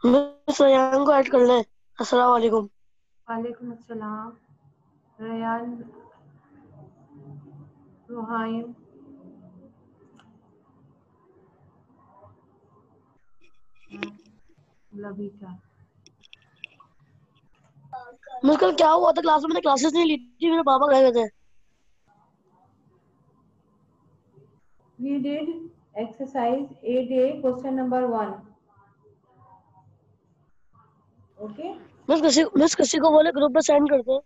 Miss Ryan को add कर लें। अस्सलाम वालेकुम। वालेकुम अस्सलाम। रयान, रुहाइम, लबीका। मिस कल क्या हुआ था क्लास में? मैंने क्लासेस नहीं ली थी, मेरे पापा गए हुए थे। We did exercise 8A question number 1. Okay? Miss किसी को बोले ग्रुप में सेंड कर दो।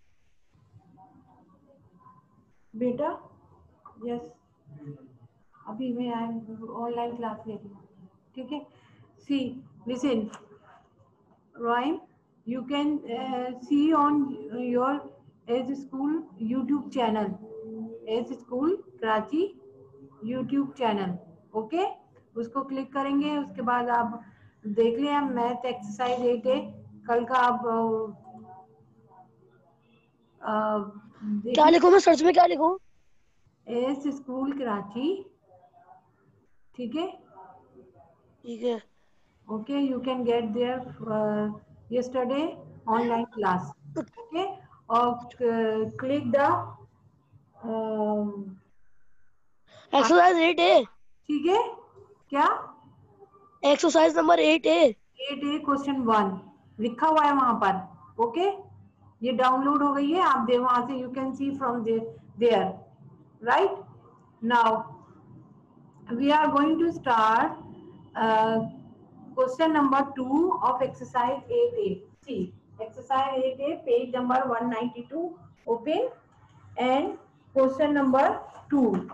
बेटा, यस, अभी मैं ऑनलाइन क्लास ले रही हूँ, ठीक है? सी, listen, Rhyme, you can see on your As School YouTube channel, As School Karachi YouTube channel, okay? उसको क्लिक करेंगे, उसके बाद आप देख लें मैथ एक्सरसाइज 8 है, कल का आप क्या लिखूं मैं सर्च में, क्या लिखूं? एस स्कूल कराची, ठीक है? ठीक है। Okay, you can get there yesterday online class, okay? Or click the exercise 8 है। ठीक है? क्या? एक्सरसाइज नंबर 8 है। 8A क्वेश्चन 1 लिखा हुआ है वहां पर, ओके? ये डाउनलोड हो गई है, आप दे वहां से, you can see from there, right? Now we are going to start question number 2 of exercise 8A. See, exercise 8A, page number 192, open, and question number 2.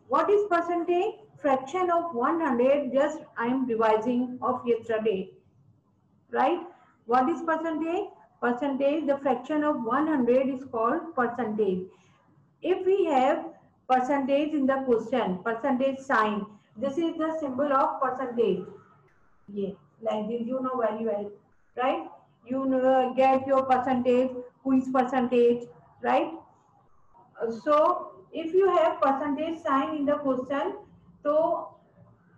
What is percentage? Fraction of 100, just I am revising of yesterday, right? What is percentage? Percentage, the fraction of 100 is called percentage. If we have percentage in the question, percentage sign, this is the symbol of percentage. Yeah, like this, you know very well, right? You get your percentage, quiz percentage, right? So if you have percentage sign in the question, so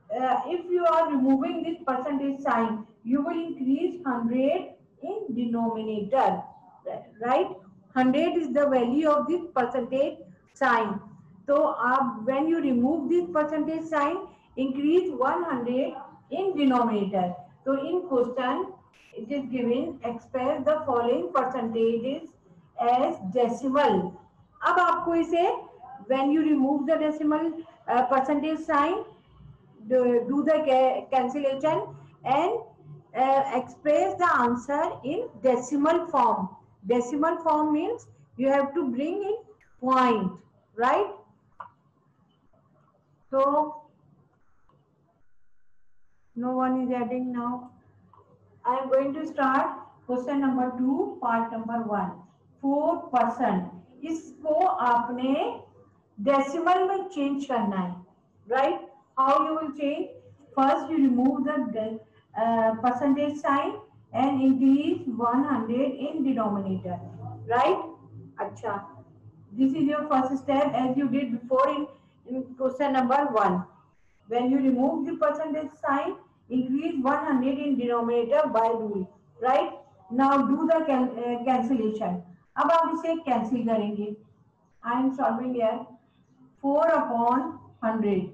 if you are removing this percentage sign, you will increase 100 in denominator, right? 100 is the value of this percentage sign. So when you remove this percentage sign, increase 100 in denominator. So in question, it is given express the following percentages as decimal. अब आपको इसे when you remove the decimal percentage sign, do the cancellation and express the answer in decimal form. Decimal form means you have to bring in point, right? So no one is adding now. I am going to start question number 2, part number 1. 4%. इसको आपने decimal में change करना है, right? How you will change? First you remove the percentage sign and increase 100 in denominator, right? अच्छा, this is your first step as you did before in question number 1. When you remove the percentage sign, increase 100 in denominator by rule, right? Now do the cancellation. अब आप इसे cancel करेंगे. I am solving here. 4 upon 100.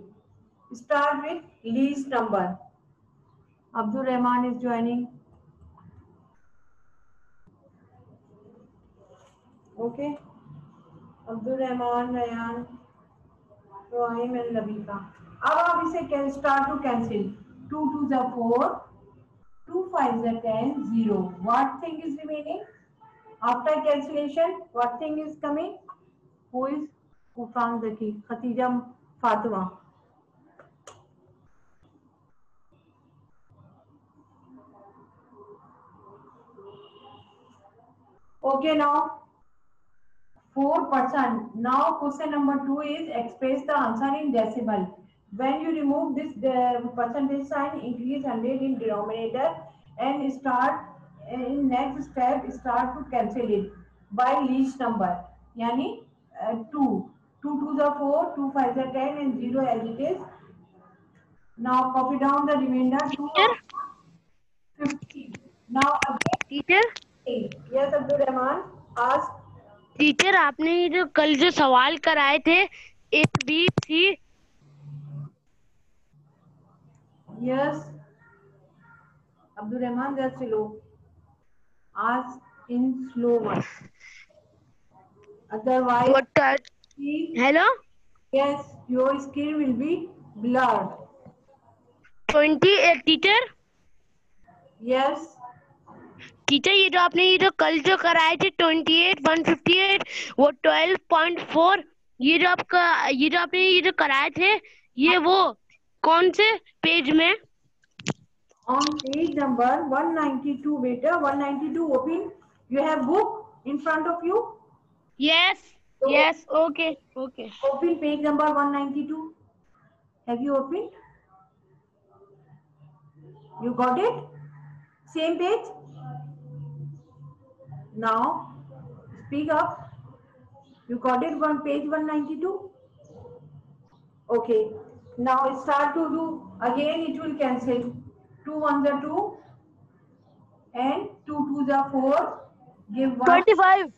Start with least number. Abdul Rahman is joining. Okay. Abdul Rahman, Rayan, Rohim and Labika. अब आप इसे start to cancel. 2 to the 4. 2 5 is 10, 0. What thing is remaining? After cancellation, what thing is coming? Who is Ufan Zaki? Khatija Fatima. Okay, now 4%. Now question number 2 is express the answer in decimal. When you remove this percentage sign, increase 100 in denominator and start in next step, start to cancel it by least number. Yani 2. 2 to the 4, 2 5 the 10 and 0 as it is. Now copy down the remainder 2 teacher 50. Now again. Teacher Yes, Abdul Rahman. Ask. Teacher आपने ये जो कल जो सवाल कराए थे ABC Yes. Abdul Rahman, that's slow. Ask in slow one. Otherwise, hello yes, your screen will be blurred. 28 teacher Yes. Teacher ये जो आपने ये जो कल जो कराए थे 28 158 वो 12.4 ये जो आपने ये जो कराए थे ये वो कौन से पेज में On page number 192, beta, 192, open. You have book in front of you. Yes okay Open page number 192. Have you opened? You got it? Same page? Now, speak up. You got it on page 192? Okay. Now start to do. Again it will cancel. 2 1s are 2 and 2 2s are 4. Give 1. 25.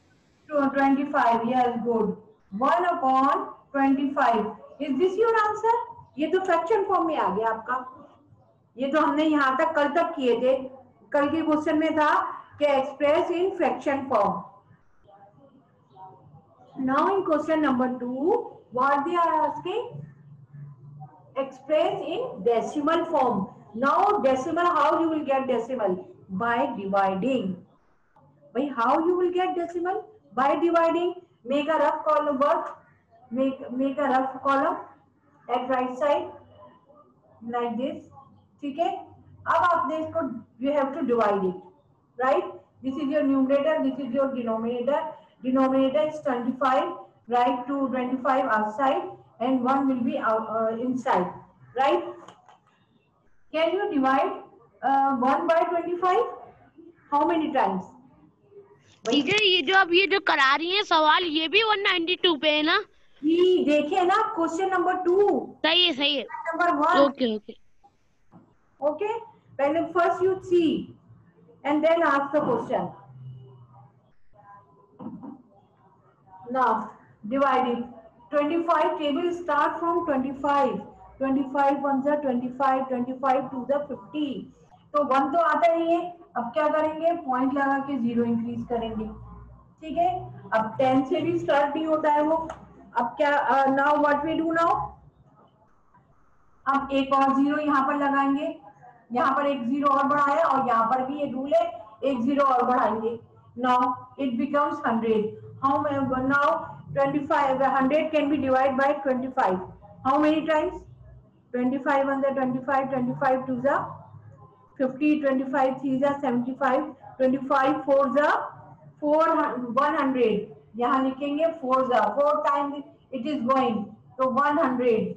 25. Yes, good. 1 upon 25. Is this your answer? ये तो fraction form में आ गया आपका. ये तो हमने यहाँ तक कल तक किए थे. कल के क्वेश्चन में था कि express in fraction form. Now in question number 2, what they are asking? Express in decimal form. Now decimal, how you will get decimal? By dividing. By how you will get decimal? By dividing. Make a rough column work. Make a rough column at right side like this. ठीक है. अब आपने इसको you have to divide it. Right? This is your numerator. This is your denominator. Denominator is 25. Write to 25 outside and 1 will be out, inside. Right? Can you divide 1 by 25? How many times? Teacher ये जो आप ये जो करा रही हैं सवाल ये भी 192 पे है ना जी देखिए ना क्वेश्चन नंबर 2 सही है नंबर 1 ओके पहले first you see and then ask the question now divide it 25 table start from 25 25 1 जा 25 25 2 जा 50 तो 1 तो आता ही है. अब क्या करेंगे पॉइंट लगा के 0 इंक्रीज करेंगे. ठीक है. अब 10 से भी स्टार्ट नहीं होता है वो. अब क्या now what we do now. अब एक और 0 यहाँ पर लगाएंगे. यहाँ पर एक 0 और बढ़ाया और यहाँ पर भी ये रूल है एक 0 और बढ़ाएंगे. Now it becomes 100. How now 25 100 can be divided by 25. How many times? 25 1 is 25, 25 2 is 50, 25 3 is 75, 25 4 is 100. यहाँ लिखेंगे 4 times it is going. So 100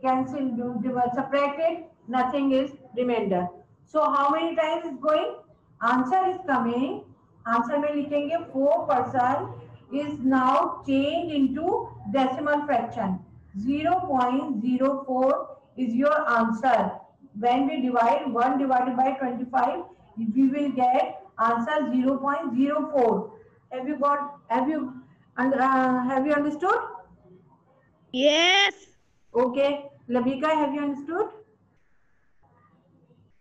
cancel, subtracted, nothing is remainder. So how many times is going? Answer is coming. Answer में लिखेंगे 4% is now changed into decimal fraction. 0.04 is your answer. When we divide 1 divided by 25, we will get answer 0.04. Have you understood? Yes. Okay. Labika, have you understood?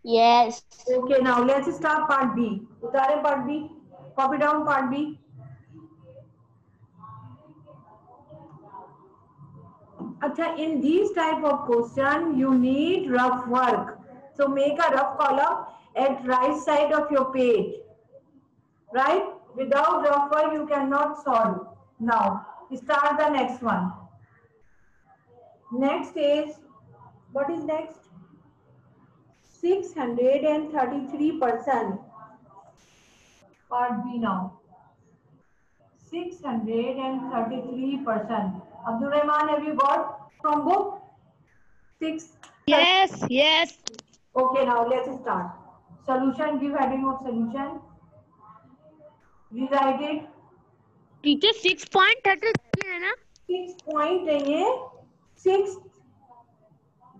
Yes. Okay, now let's start part B. Utare part B. Copy down part B. Acha, in these type of question, you need rough work. So make a rough column at right side of your page. Right? Without rough work, you cannot solve. Now, start the next one. Next is, what is next? 633%. Part B now. 633%. Abdul Rahman, have you got from book? 6. Yes. Okay, now let's start. Solution, give heading of solution. Rewrite it. Teacher 6.33 है ना 6 point नहीं है 6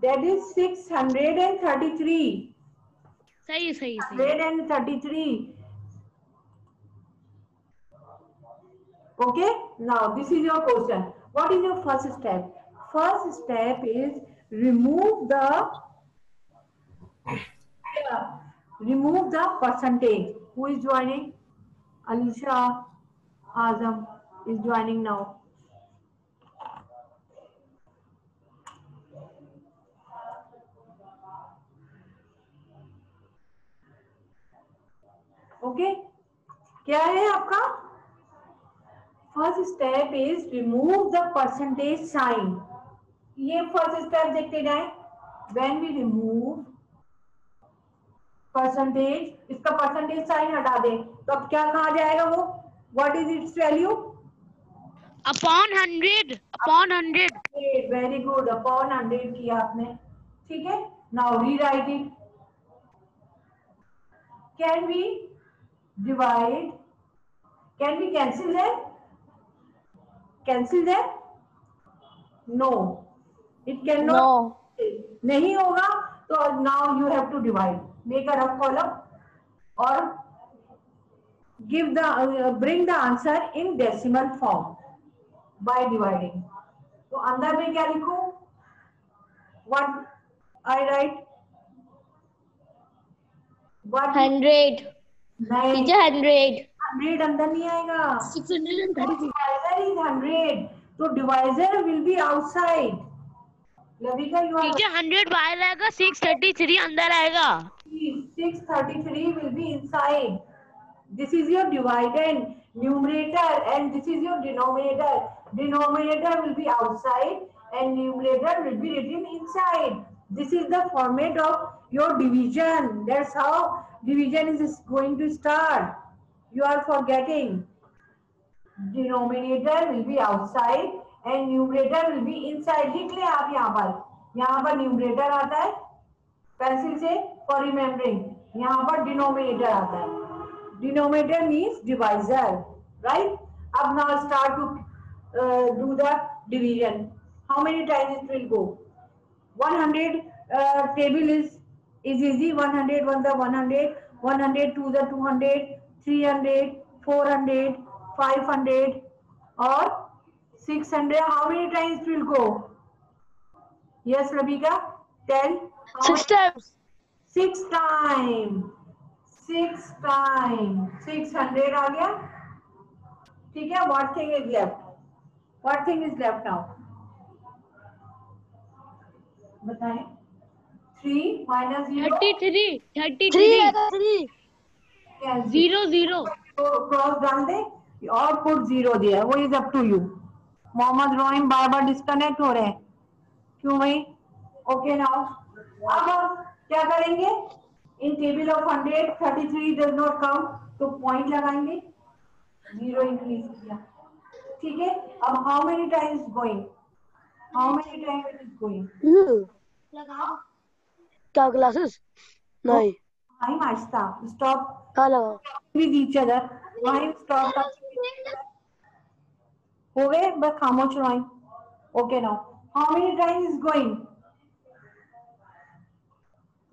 that is 633 सही सही सही। 133. Okay, now this is your question. What is your first step? First step is remove the percentage. Who is joining? Alisha Azam is joining now. Okay, क्या है आपका? First step is remove the percentage sign. ये first step देखते जाएं. When we remove percentage, इसका percentage sign हटा दें, तो अब क्या कहा जाएगा वो? What is its value? Upon 100, upon 100। Very good, upon 100 किया आपने, ठीक है? Now rewrite it. Can we divide? Can we cancel them? Cancel them? No, it cannot. No. नहीं होगा तो now you have to divide. Make a rough column or give the bring the answer in decimal form by dividing. तो अंदर में क्या लिखूं? What I write? What? 100. नहीं, teacher 100. 100 अंदर नहीं आएगा. 633. Divisor is 100. तो divisor will be outside. लविका, you are. Teacher 100 बाहर आएगा, 633 अंदर आएगा। 633 will be inside. This is your dividend, numerator, and this is your denominator. Denominator will be outside and numerator will be written inside. This is the format of your division. That's how division is going to start. You are forgetting. Denominator will be outside and numerator will be inside. लिख ले आप यहाँ पर numerator आता है pencil से for remembering. यहाँ पर denominator आता है. Denominator means divisor, right? Ab now start to do the division. How many times it will go? 100 table is easy. 100 1 the 100, 100 2 the 200, 300, 400, 500 or 600. How many times it will go? Yes, Rabika, tell. 6 times. 6 times. 6 times. 600 आ गया, ठीक है? What thing is left? What thing is left now? बताएं. 3 minus 0. 33, 3 33, आएगा 3. 0 0। Cross डाल दे और put 0 दिया. वो is up to you. Mohammad Rohim बार बार डिस्कनेक्ट हो रहे हैं, क्यों भाई? ओके नाउ अब हम क्या करेंगे? इन table of 100 33 does not count, तो पॉइंट लगाएंगे. 0 इंक्रीज किया, ठीक है? अब how many times going? How many time it is going? क्या क्लासेस? नहीं. टाइम आहिस्ता. स्टॉप हाँ लगाओ. with each other. Why stop? हो गए, बस खामोश रहो. Okay now. How many times is going?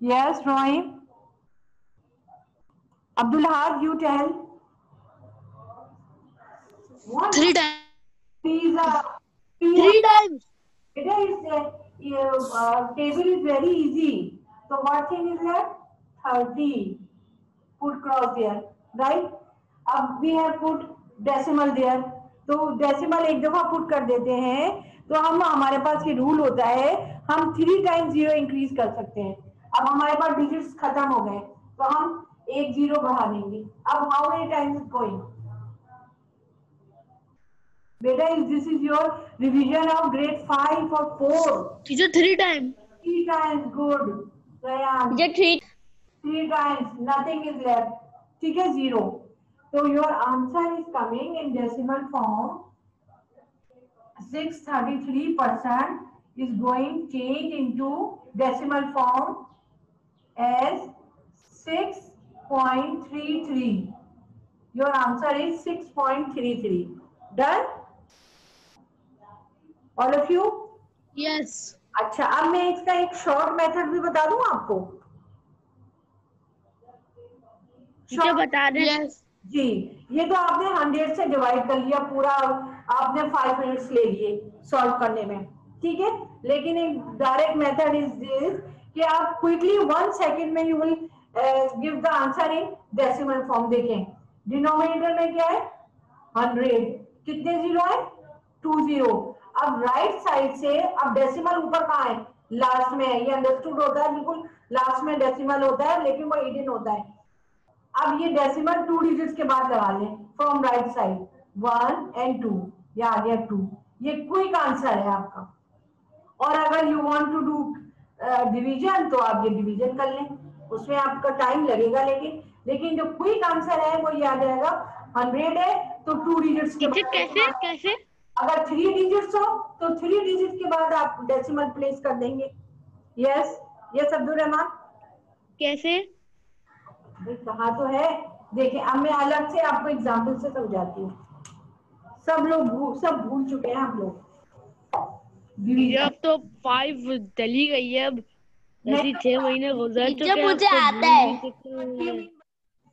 Yes, Rohim. Abdul Had, you tell. 3 times. Pizza. 3 times. It is table is very easy. So what thing is that? 30. Put cross there, right? अब we have put decimal there. तो decimal एक दफा put कर देते हैं तो हम हमारे पास ये रूल होता है, हम 3 टाइम्स 0 इंक्रीज कर सकते हैं. अब हमारे पास डिजिट्स खत्म हो गए तो हम एक 0 बढ़ा देंगे. अब how many times is going? बेटा this is your revision of grade 5 और 4. Teacher 3 time. 3 times. Good. Teacher 3 times. Nothing is left. ठीक है, 0. So your answer is coming in decimal form. 633% is going change into decimal form as 6.33. Your answer is 6.33. Done? All of you? Yes. अच्छा, अब मैं इसका एक short method भी बता दूं आपको. टीचर बता दें। यस जी, ये तो आपने 100 से डिवाइड कर लिया पूरा, आपने 5 मिनट्स ले लिए सॉल्व करने में, ठीक है। लेकिन एक डायरेक्ट मेथड इज दिस कि आप क्विकली 1 सेकेंड में you will give the answer in decimal form. देखें डिनोमिनेटर में क्या है 100, कितने जीरो है 2 जीरो। अब राइट साइड से, अब डेसिमल ऊपर कहाँ है लास्ट में है, ये अंडरस्टूड होता है बिल्कुल, लास्ट में डेसिमल होता है लेकिन वो हिडन होता है। अब ये डेसिमल 2 डिजिट्स के बाद लगा लें फ्रॉम राइट साइड 1 and 2, ये आ गया 2, ये क्विक आंसर है आपका। और अगर you want to do division तो आप ये डिवीजन कर लें, उसमें आपका टाइम लगेगा, लेकिन जो क्विक आंसर है वो ये आ जाएगा 100 है तो 2 डिजिट्स के टीचर कैसे कैसे? अगर 3 डिजिट्स हो तो 3 डिजिट के बाद आप डेसिमल प्लेस कर देंगे। यस यस अब्दुल रहमान कैसे? कहा तो है। देखिए अब मैं अलग से आपको एग्जाम्पल से समझाती हूँ, सब भूल चुके हैं आप लोग। अब तो 5 चली गई है, अब ऐसी 6 महीने गुजर चुके हैं। मुझे आता है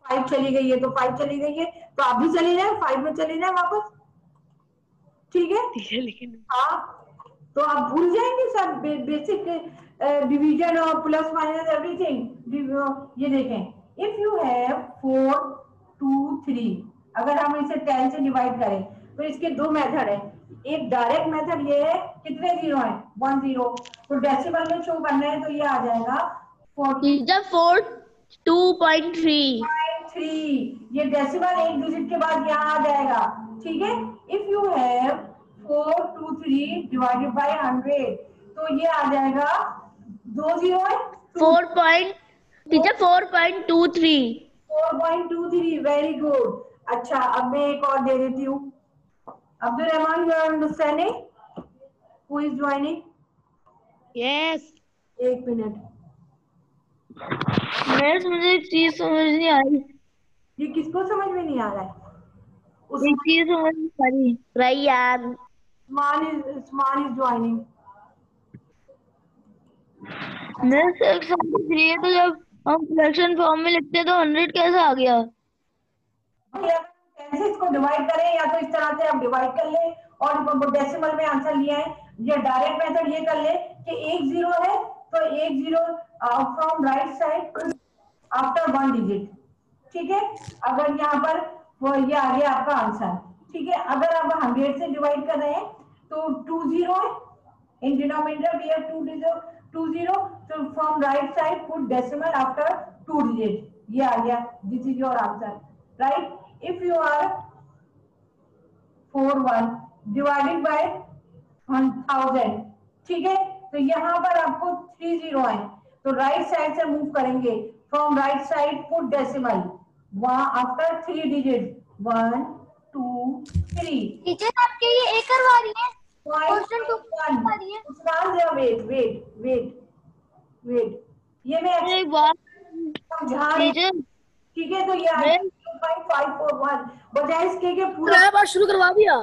5 चली गई है तो 5 चली गई है तो आप भी चली जाए 5 में चली जाए वापस, ठीक है। लेकिन हाँ तो आप भूल जाएंगे सब बेसिक डिवीजन और प्लस माइनस एवरीथिंग। ये देखें इफ यू हैव 4 2 3, अगर हम इसे 10 से डिवाइड करें तो इसके दो मेथड है। एक डायरेक्ट मेथड ये है, कितने जीरो है 1 0, तो डेसिमल में शो करना है तो ये आ जाएगा 2.3 ये डेसिमल एक डिजिट के बाद यहाँ आ जाएगा, ठीक है। If you have 4 2 3 divided by 100 तो ये आ जाएगा 2 जीरो है 4.23, वेरी गुड। अच्छा अब मैं एक और दे देती हूँ। Abdul Rahman, you are understanding? Who is joining? Yes. एक मिनट, मुझे एक चीज समझ नहीं आई। ये किसको समझ में नहीं आ रहा है? एक चीज समझ नहीं आ रही यार। Usman is joining. तो जब हम फ्रैक्शन फॉर्म में लिखते हैं तो 100 कैसे आ गया? टेंसेस को डिवाइड करें या तो इस तरह से आप डिवाइड कर ले और डेसिमल में आंसर लिया है, या डायरेक्ट मेथड ये कर ले कि 1 जीरो है तो 1 zero from right side after 1 digit, ठीक है। अगर यहाँ पर वो ये आ गया आपका आंसर, ठीक है। अगर आप 100 से डिवाइड कर रहे हैं तो 2 जीरो है in denominator we have 2 zero, so from right side put decimal after 2 digit, ये आ गया, this is your answer, right? If you are 41 divided by 1000, ठीक है, तो यहाँ पर आपको 3 जीरो है तो राइट साइड से मूव करेंगे, from right side put decimal वहां आफ्टर 3 डिजिट 1 2 3। टीचर आपके ये एक करवा रही है क्वेश्चन 2 उस्मान जरा वेट ये मैं एक बार समझा, ठीक है। तो ये 2.541 बजाय इसके के पूरा बार शुरू करवा दिया,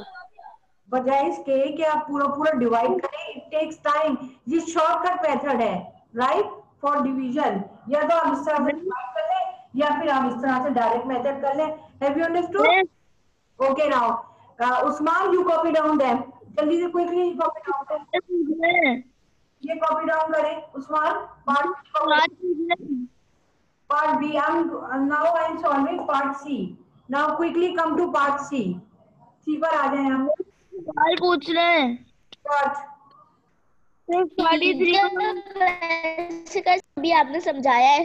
बजाय इसके कि आप पूरा डिवाइड करें, इट टेक्स टाइम। ये शॉर्टकट मेथड है राइट फॉर डिवीजन, या तो आप इस तरह से डिवाइड कर लें या फिर आप इस तरह से डायरेक्ट मेथड कर लें। Have you understood? Okay now Usman you copy down them, जल्दी से क्विकली कॉपी डाउन करें, ये कॉपी डाउन करें Usman. Part B, now I am solving part C. Now quickly come to part C. C पर आ जाए हम, सवाल पूछ रहे हैं। पार्ट भी आपने समझाया है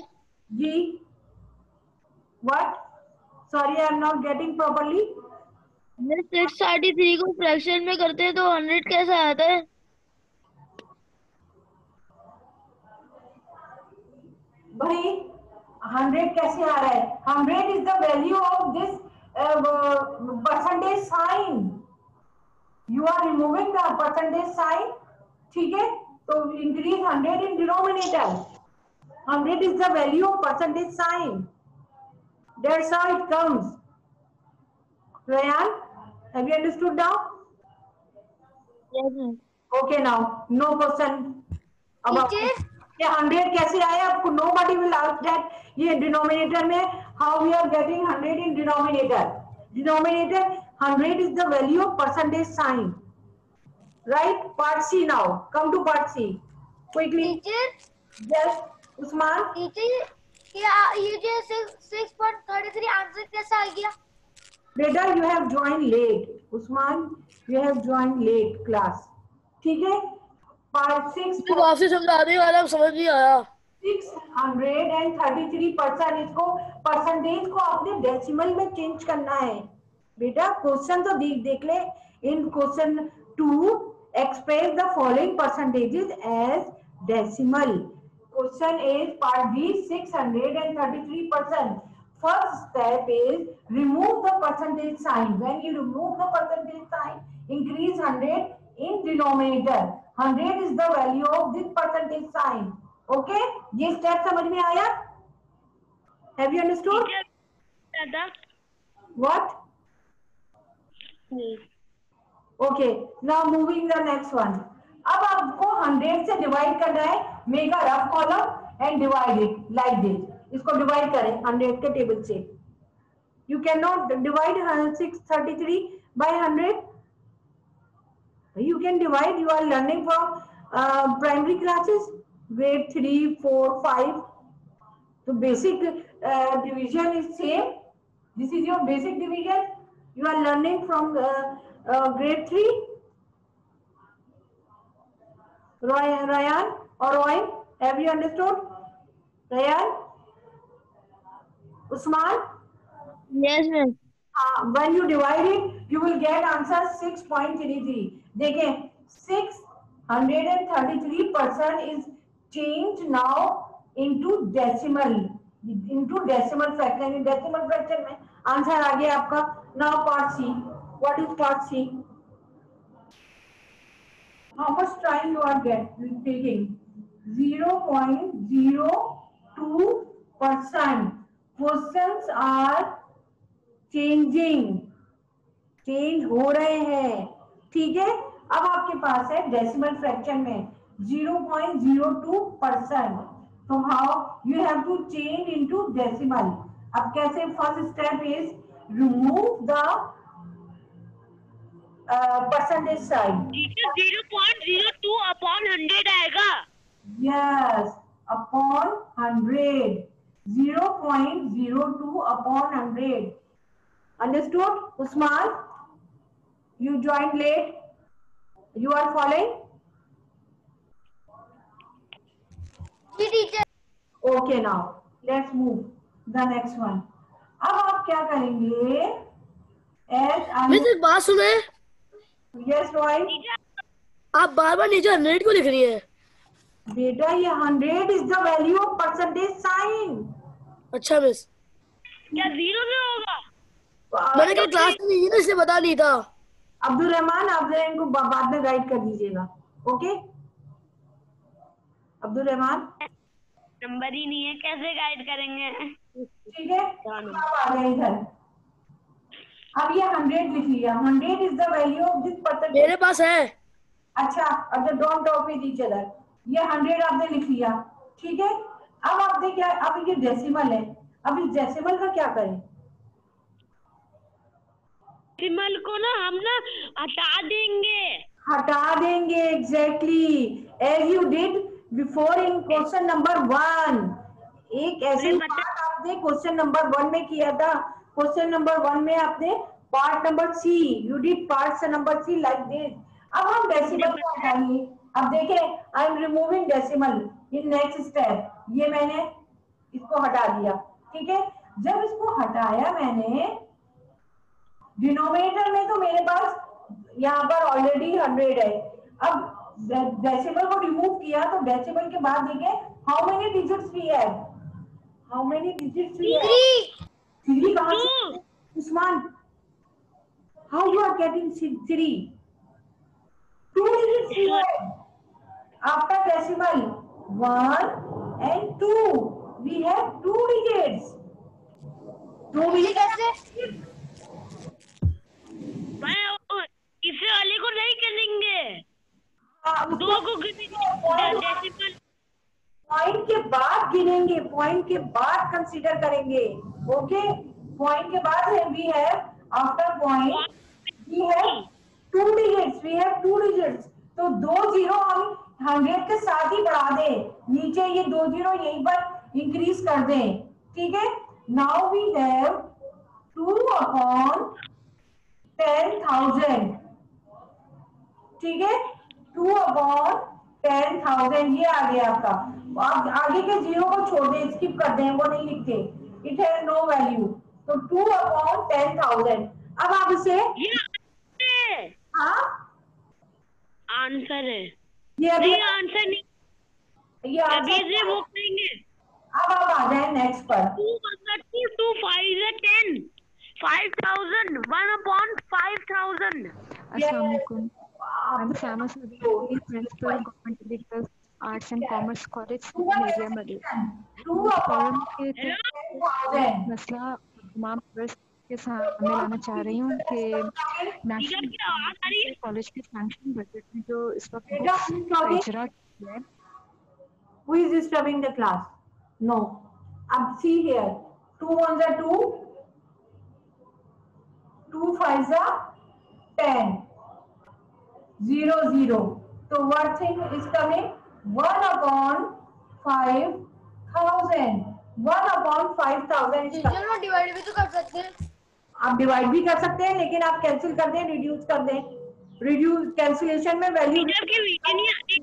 जी। What? Sorry I am not getting properly. 633 को फ्रैक्शन में करते हैं तो 100 कैसे आता है? भाई 100 कैसे आ रहा है? 100 is the value of this percentage sign, you are removing the percentage sign, ठीक है। तो increase 100 in denominator, 100 is the value of percentage sign, that's how it comes. Rayan, have you understood now? Yes, Okay, now no question about ये 100 कैसे आया आपको, nobody will ask that ये denominator में How we are getting 100 in denominator? Denominator 100 is the value of percentage sign. Right? Part C now. Come to part C. Quickly. Teacher Yes, Usman. Teacher क्या ये जो 6.33 answer कैसा आ गया? Beta, you have joined late. Usman, you have joined late class. ठीक है? Part 6. तो वापसी समझाने वाला समझ नहीं आया। 633% इसको परसेंटेज को आपने डेसिमल में चेंज करना है बेटा। क्वेश्चन तो देख ले। In question 2 express the following percentages as decimal. Question is part B 633%. First step is remove the percentage sign. When you remove the percentage sign, increase 100 in denominator. 100 is the value of this percentage sign. Okay? ये step समझ में आया? Have you understood? What? Okay. Now moving the next one. अब आपको 100 से divide करना है. Make a rough column and divide it like this. इसको डिवाइड करें 100 के टेबल से. You cannot divide 633 by 100. You can divide. You are learning from primary classes, grade 3, 4, 5. So basic division is same. This is your basic division. You are learning from grade 3. Ryan or Roy, have you understood? Ryan? Usman? Yes, ma'am. When you divide it, you will get answer 6.33. देखें 633% is changed now into decimal fraction. In decimal fraction में answer आ गया आपका. Now part C. What is part C? How much time you are taking? 0.02%. Questions are change हो रहे हैं. ठीक है? अब आपके पास है डेसिमल फ्रैक्शन में 0.02%. तो how you have to change into decimal. अब कैसे? First step is remove the percentage sign. 0.02 upon 100 आएगा. Yes, upon 100. 0.02 upon 100. Understood, Usman? You joined late. You are following? Teacher. Okay, now let's move the next one. अब आप क्या करेंगे? As miss एक बात सुने, yes, Roy. आप बार-बार नीचे 100 क्यों लिख रही है? बेटा ये 100 is the value of percentage sign. अच्छा मिस, क्या 0 से होगा? मैंने कल क्लास में नहीं था इसलिए बता नहीं था. अब्दुल रहमान, आप जरा इनको बाद में गाइड कर दीजिएगा. ओके अब्दुल रहमान. नंबर ही नहीं है, कैसे गाइड करेंगे? ठीक है, आप आ गए इधर. अब ये 100 लिख लिया. 100 is the value of this percentage. मेरे पास है. अच्छा, अब don't talk with each other. ये 100 आपने लिख लिया. ठीक है, अब आपने क्या, अब ये डेसिमल है. अब इस डेसिमल का क्या करें? डेसिमल को ना हम ना हटा देंगे. Exactly as you did before in question number 1. एक ऐसे ही पार्ट आपने क्वेश्चन नंबर 1 में किया था. क्वेश्चन नंबर 1 में आपने part number C, you did part number C like this. अब हम डेसिमल को हटाएंगे. अब देखें, I am removing decimal in next step. ये मैंने इसको हटा दिया. ठीक है, जब इसको हटाया मैंने, डिनोमिनेटर में तो मेरे पास यहाँ पर ऑलरेडी 100 है. अब डेसिमल को रिमूव किया तो डेसिमल के बाद देखें how many digits we have. How many digits we have? 3 कहां से? Usman, how you are getting 3? 2 digits we have. After decimal 1 and 2, we have 2 digits. 2 digits. इसे वाले को नहीं करेंगे. 2 को डेसिमल पॉइंट पॉइंट के बाद गिनेंगे, पॉइंट के बाद कंसीडर करेंगे। ओके, पॉइंट के बाद है we have after point we have 2 digits, we have 2 digits. तो 2 जीरो हम 100 के साथ ही बढ़ा दें, नीचे ये 2 जीरो यहीं पर इंक्रीज कर दें, ठीक है। नाउ वी हैव 2 अपॉन 10,000, ठीक है, 2 अपॉन 10,000 ये आ गया आपका। आप आगे के जीरो को छोड़ दें, स्किप कर दें, वो नहीं लिखते, इट हैज नो वैल्यू। तो 2 अपॉन 10,000। अब आप इसे हाँ आंसर है, ये अभी नहीं आंसर नहीं, ये अभी आंसर से वो करेंगे। अब आप आ जाए नेक्स्ट पर। 2 5 है 10, 5,000, 1 upon 5,000। Assalamualaikum. I'm Sama Sadiq, Principal, Government Agricultural Arts and Commerce College, Area Mali. 2 problem upon के 10,000। मसला तमाम वर्ष के सामने लाना चाह रही हूँ कि नेशनल की आवाज आ रही है? कॉलेज के सैंक्शन बजट में जो इस वक्त बेटा, बुक्स का sorry? इजरा किया है, Who is disturbing the class? No. अब see here. 2 ones are 2. 2 5s are 10. 0 0. So what thing is coming? 1 upon 5,000. 1 upon 5,000 is coming. Teacher divide भी तो कर सकते हैं। आप डिवाइड भी कर सकते हैं, लेकिन आप कैंसिल कर दें, रिड्यूस कर दें। रिड्यूस कैंसिलेशन में वैल्यू टीचर की वीडियो नहीं आती।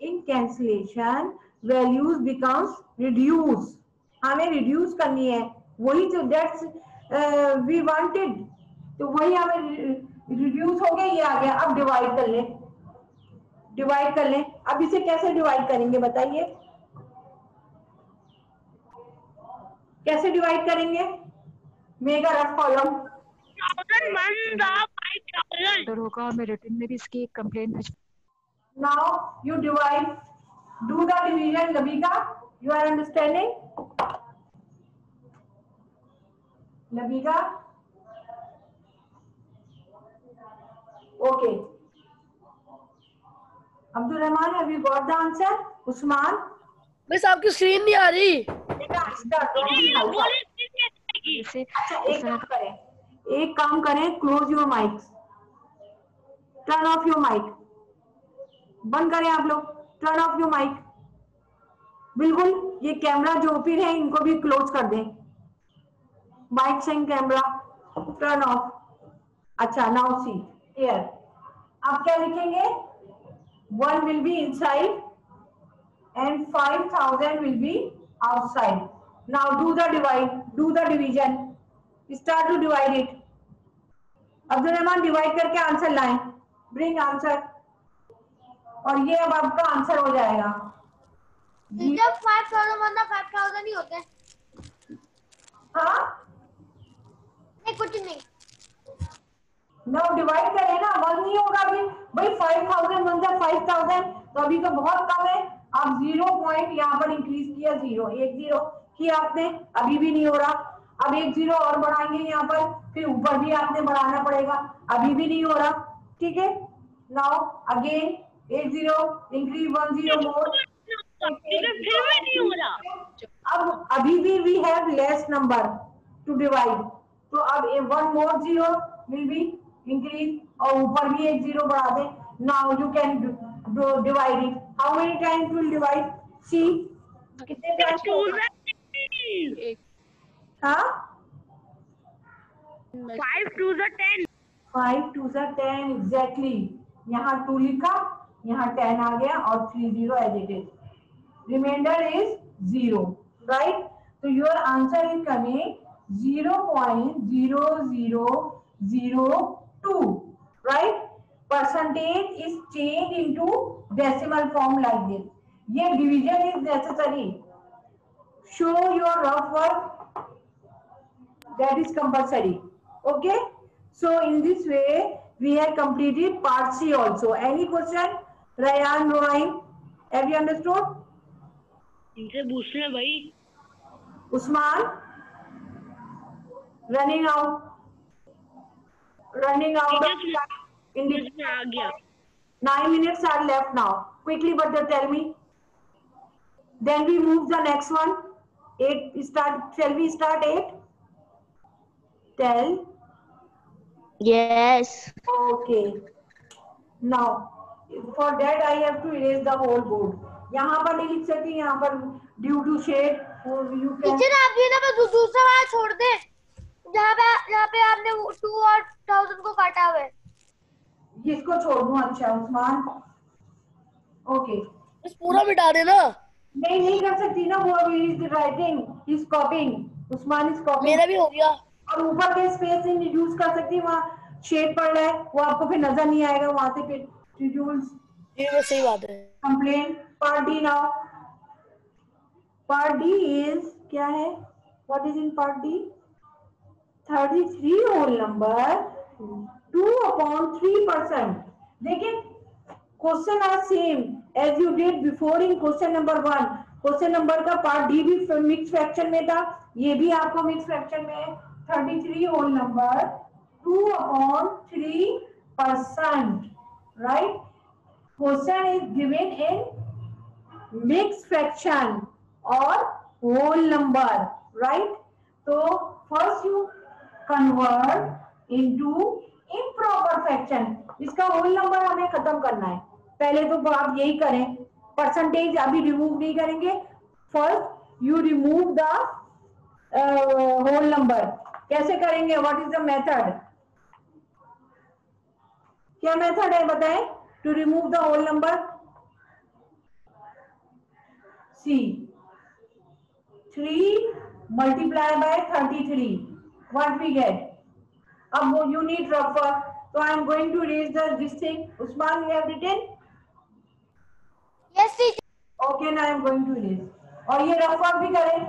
इन कैंसिलेशन वैल्यूज बिकम्स रिड्यूस, हमें रिड्यूस करनी है, वही जो दैट्स वी वांटेड, तो वही हमें रिड्यूस हो गया, ये आ गया। अब डिवाइड कर लें, डिवाइड कर लें। अब इसे कैसे डिवाइड करेंगे बताइए, कैसे डिवाइड करेंगे? मेगा रफ कॉलम 5,000 ऑर्डर होगा और मैं रिटर्न में भी इसकी एक complaint. now you divide, do the division. Labika, you are understanding? Labika, okay. Abdul Rahman, have you got the answer? Usman, miss आपकी स्क्रीन नहीं आ रही। जैसे अच्छा एक काम करें, एक काम करें, close your mic, turn off your mic, बंद करें आप लोग, टर्न ऑफ योर माइक, बिल्कुल। ये कैमरा जो ओपन है इनको भी क्लोज कर दें, mic and camera turn off. अच्छा नाउ सी हियर, आप क्या लिखेंगे? 1 will be inside and 5,000 will be outside. Now do the divide, do the division, start to divide it. Abdul Rahman divide करके आंसर लाएं, ब्रिंग आंसर, और ये अब आपका आंसर हो जाएगा। टीचर 5,000 वरना 5,000 ही होते हैं। हाँ नहीं कुछ नहीं। नाउ डिवाइड करें ना, 1 नहीं होगा अभी भाई, 5,000 वन जा 5,000, तो अभी तो बहुत कम है। आप 0 पॉइंट यहाँ पर इंक्रीज किया, 0 1 0 किया आपने, अभी भी नहीं हो रहा। अब 1 0 और बढ़ाएंगे यहाँ पर, फिर ऊपर भी आपने बढ़ाना पड़ेगा, अभी भी नहीं हो रहा, ठीक है। नाउ अगेन 8 0 इंक्रीज 1 0 मोर, फिर भी नहीं हो रहा। अब अभी भी we have less number to divide, तो अब 1 मोर 0 विल बी इंक्रीज, और ऊपर भी 1 0 बढ़ा दें। Now you can divide it, how many times will divide, see कितने टाइम्स? हाँ 5 2 10, 5 2 10 एग्जैक्टली। यहाँ 2 लिखा, यहाँ 10 आ गया, और 3 0 as it is, reminder is 0, right. तो your answer is coming 0.0002, right? Percentage is changed into decimal form like this. ये division is necessary. Show your rough work, that is compulsory. Okay? So in this way we have completed part C also. Any question? Ryan, Roain, have you understood? इनसे पूछ ले भाई। Usman, running out of in the आ गया। 9 minutes are left now. Quickly, but tell me. Then we move the next one. 8 start. Shall we start 8? Tell. Yes. Okay. Now, for that I have to erase the whole board. यहाँ पर नहीं लिख सकती, यहाँ पर due to shade you can. Teacher आप ये ना बस दूसरा वाला छोड़ दे, जहाँ पे आपने 2 और 1000 को काटा हुआ है। इसको छोड़ दूँ? अच्छा उस्मान, ओके। बस पूरा मिटा देना। नहीं कर सकती ना, वो is writing, is कॉपिंग, Usman is कॉपिंग। मेरा भी हो गया। और ऊपर के स्पेस यूज कर सकती, वहाँ शेड पड़ रहा है, वो आपको फिर नजर नहीं आएगा, वहां से फिर रिड्यूस। ये सही बात है। Complain part D. Now part D is क्या है? What is in part D? 33 whole number 2/3%. देखिए question are same as you did before in question number 1. Question number का पार्ट डी भी मिक्स फ्रैक्शन में था, ये भी आपको मिक्स फ्रैक्शन में है. 33 whole number 2/3%, right. Question is given in mix fraction और होल नंबर, राइट. तो first you convert into improper fraction. इसका होल नंबर हमें खत्म करना है. पहले तो आप यही करें, परसेंटेज अभी रिमूव नहीं करेंगे. First you remove the whole number. कैसे करेंगे? What is the method? क्या मेथड है बताएं to remove the whole number? See 3 multiplied by 33. What we get? अब वो you need rougher, so I am going to erase this thing. Usman, you have written? Yes teacher. Okay, now I am going to erase. और ये rough work भी करें.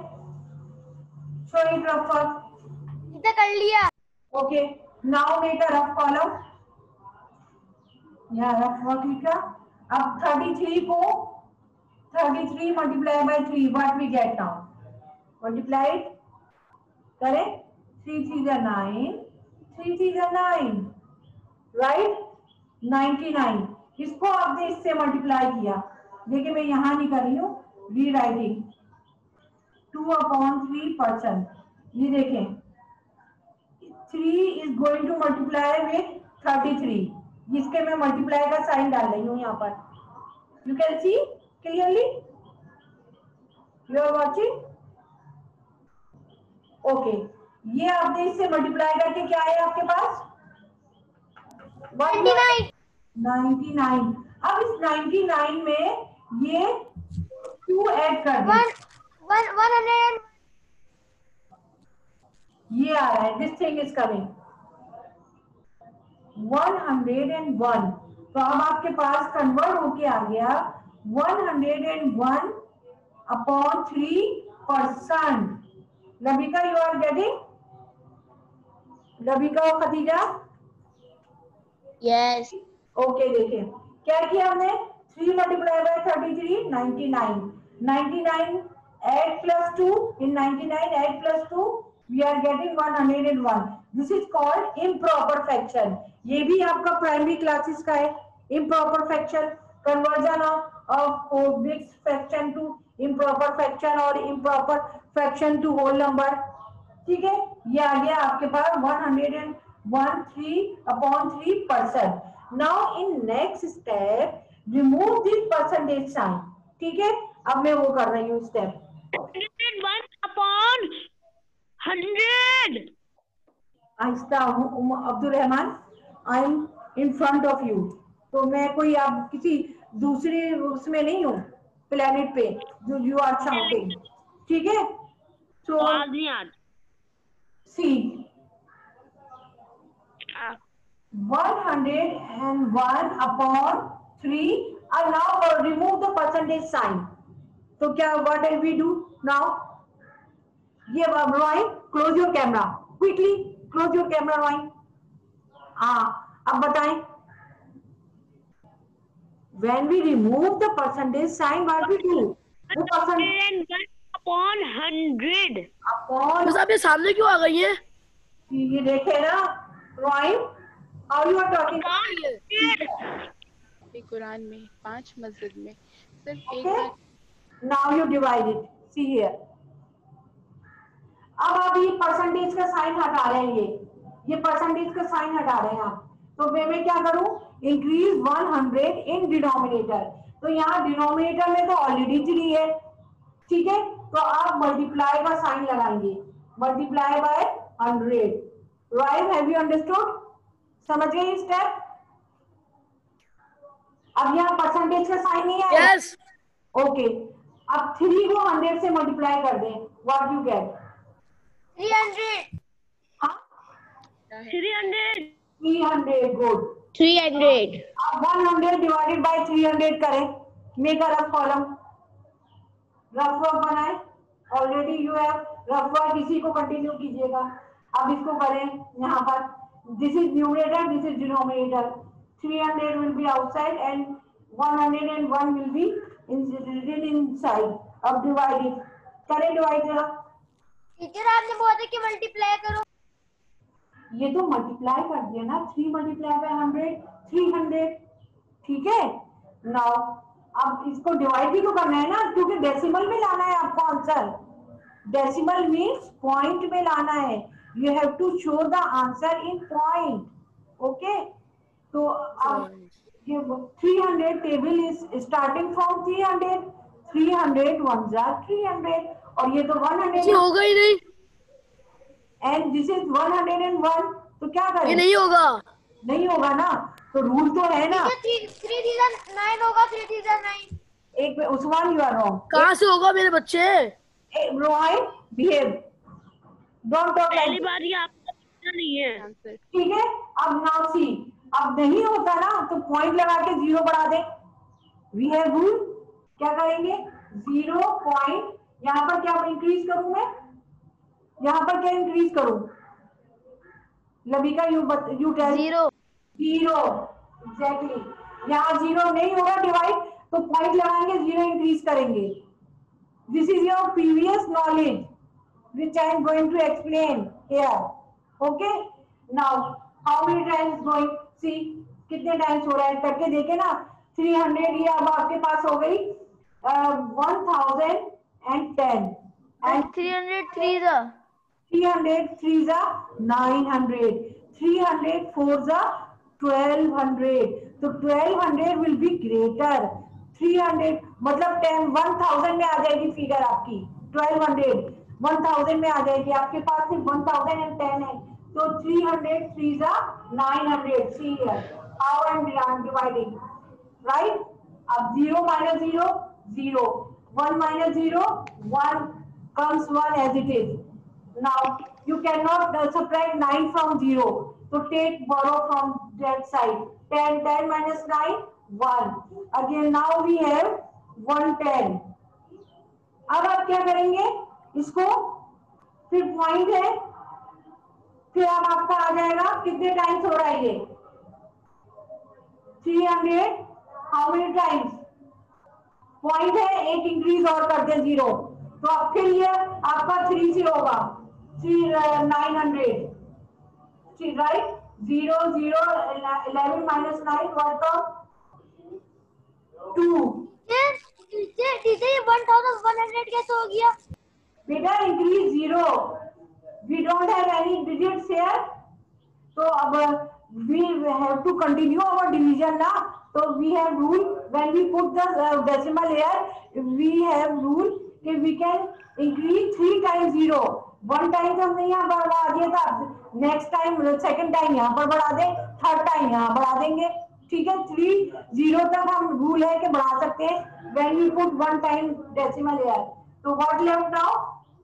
Show it rough work. इतना कर लिया. Okay, now make a rough column. यहाँ rough work लिखा. अब 33 को 33 multiplied by 3. What we get now? Multiplied करें. 3 3 are 9. 3 3 are 9, right. 99. इसको आपने इससे मल्टीप्लाई किया. देखिए मैं यहां नहीं कर रही हूँ, री राइटिंग. 2/3%. ये देखें 3 is going to multiply with 33. जिसके मैं मल्टीप्लाई का साइन डाल रही हूँ यहाँ पर. You can see clearly. You are watching. Okay, ये आपने इससे मल्टीप्लाई करके क्या है आपके पास? 99. अब इस 99 में ये 2 ऐड कर दें. 100. ये आ रहा है, दिस थिंग इज कमिंग 101. तो अब आपके पास कन्वर्ट होके आ गया 101/3%. Labika you are getting? Labika और खदीजा? यस. ओके, देखिए क्या किया हमने? 3 multiplied by 33, 99. 99 8 plus 2. In 99 8 plus 2 we are getting 101. This is called improper fraction. ये भी आपका प्राइमरी क्लासेस का है. improper fraction, conversion of mixed fraction to improper fraction और improper fraction to whole number. ठीक है, ये आ गया आपके पास 101/3%. Now in next step remove this percentage sign. ठीक है, अब मैं वो कर रही हूँ स्टेप. 101/100. आहिस्ता Abdul Rahman, I am in front of you. तो मैं कोई आप किसी दूसरे उसमें नहीं हूँ प्लेनेट पे जो यू आर शाउटिंग. ठीक है, सो सी 101/3. and now remove the percentage sign. तो क्या what will we do now? ये drawing, close your camera quickly, close your camera drawing. हाँ, अब बताएं. when we remove the percentage sign what we do? 101/100. upon बस आप ये सामने क्यों आ गई है? ये देखे ना drawing. how you are talking? Quran में 5 मस्जिद में सिर्फ एक Okay. Bar now you divide it, see here. अब आप ये परसेंटेज का साइन हटा रहे हैं, ये परसेंटेज का साइन हटा रहे हैं आप, तो मैं क्या करूं, इंक्रीज 100 इन डिनोमिनेटर, तो यहाँ डिनोमिनेटर में तो ऑलरेडी 3 है, ठीक है, तो आप मल्टीप्लाई का साइन लगाएंगे, multiply by 100, right, have you understood, समझ गए ये स्टेप। अब यहाँ परसेंटेज का साइन नहीं आया, यस ओके, अब 3 को 100 से मल्टीप्लाई कर दें, व्हाट यू गेट, 300। 300, गुड, 300। अब 100 डिवाइडेड बाय 300 करें, make a rough column, rough work बनाए, already you have rough work, इसी को कंटिन्यू कीजिएगा। अब इसको करें यहाँ पर, this is numerator, this is denominator, 300 will be outside and 101 will be written inside. अब डिवाइड इट करें, डिवाइड जरा, टीचर आपने बोला था कि मल्टीप्लाई करो, ये तो मल्टीप्लाई कर दिया ना, 3 मल्टीप्लाई बाय 100, 300, ठीक है। नाउ अब इसको डिवाइड भी तो करना है ना, क्योंकि डेसिमल में लाना है आपको आंसर, डेसिमल मीन्स पॉइंट में लाना है, you have to show the answer in point, okay. तो अब ये 300 टेबल इज स्टार्टिंग फ्रॉम 300, 300 1 जा 300, और ये तो 100 होगा ही नहीं, एंड दिस इज 101, तो क्या करें, ये नहीं होगा, नहीं होगा ना, तो रूल तो है ना, 3 होगा, 3 एक उस्मान यू आर रॉन्ग, कहाँ से होगा मेरे बच्चे, रोहित बिहेव, डोंट टॉक पहली लाइक, बार ये आपका पता नहीं है। ठीक है। अब नाउ सी, अब नहीं होता ना तो पॉइंट लगा के 0 बढ़ा दे, वी हैव रूल, क्या करेंगे 0 पॉइंट, यहाँ पर क्या इंक्रीज करूं मैं, यहाँ पर क्या इंक्रीज करूं, लबिका यू टेल, 0 एग्जैक्टली, यहाँ 0 नहीं होगा डिवाइड, तो पॉइंट लगाएंगे, 0 इंक्रीज करेंगे, this is your previous knowledge which I am going to explain here, okay। now how many times going, see कितने टाइम्स हो रहा है करके देखे ना, 300 ये अब आपके पास हो गई 1010 and 303 303 जा 900, 304 जा 1200, तो 1200 will be greater 300, मतलब 1000 में आ जाएगी फिगर आपकी, 1200 1000 में आ जाएगी, आपके पास सिर्फ 1010 है, तो 303 जा 900, see here how I am dividing, right। अब 0 minus 0 0, 1 minus 0 1, comes 1 as it is, now you cannot subtract 9 from 0, so take borrow from that side, 10 minus 9 1, again now we have 110, अब आप क्या करेंगे, इसको फिर पॉइंट है, फिर अब आपका आ जाएगा कितने टाइम्स हो रहा है ये 300, हाउ मेनी टाइम्स, पॉइंट है, एक इंक्रीज और कर दे 0, तो अब फिर ये आपका 3 से होगा 900, right, 0 0 11 minus 9 what comes 2, teacher ये 1100 कैसे हो गया, बेटा increase 0, we don't have any digits here, तो अब we have to continue our division ना, तो we have rule when we put the decimal here, we have rule कि we can increase 3 times 0, 1 time हमने यहाँ बढ़ा दिया था, नेक्स्ट टाइम सेकंड टाइम यहाँ पर बढ़ा दे, थर्ड टाइम यहाँ बढ़ा देंगे, ठीक है, 3 0 तक हम रूल है कि बढ़ा सकते हैं when we put 1 time decimal here, तो व्हाट लेफ्ट नाउ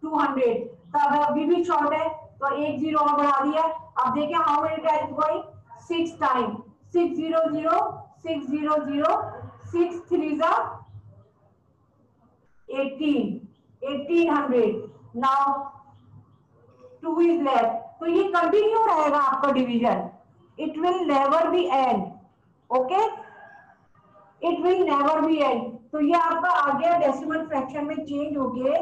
200, तब अभी भी शॉर्ट है, तो 1 0 और बढ़ा दिया, अब देखिए how many times going 6 time, 600 600 6 3 जा 1800, नाउ 2 इज लेफ्ट, तो ये कंटिन्यू रहेगा आपका division, it will never be and, okay, it will never be and, तो ये आपका आ गया डेसिमल फ्रैक्शन में चेंज हो गया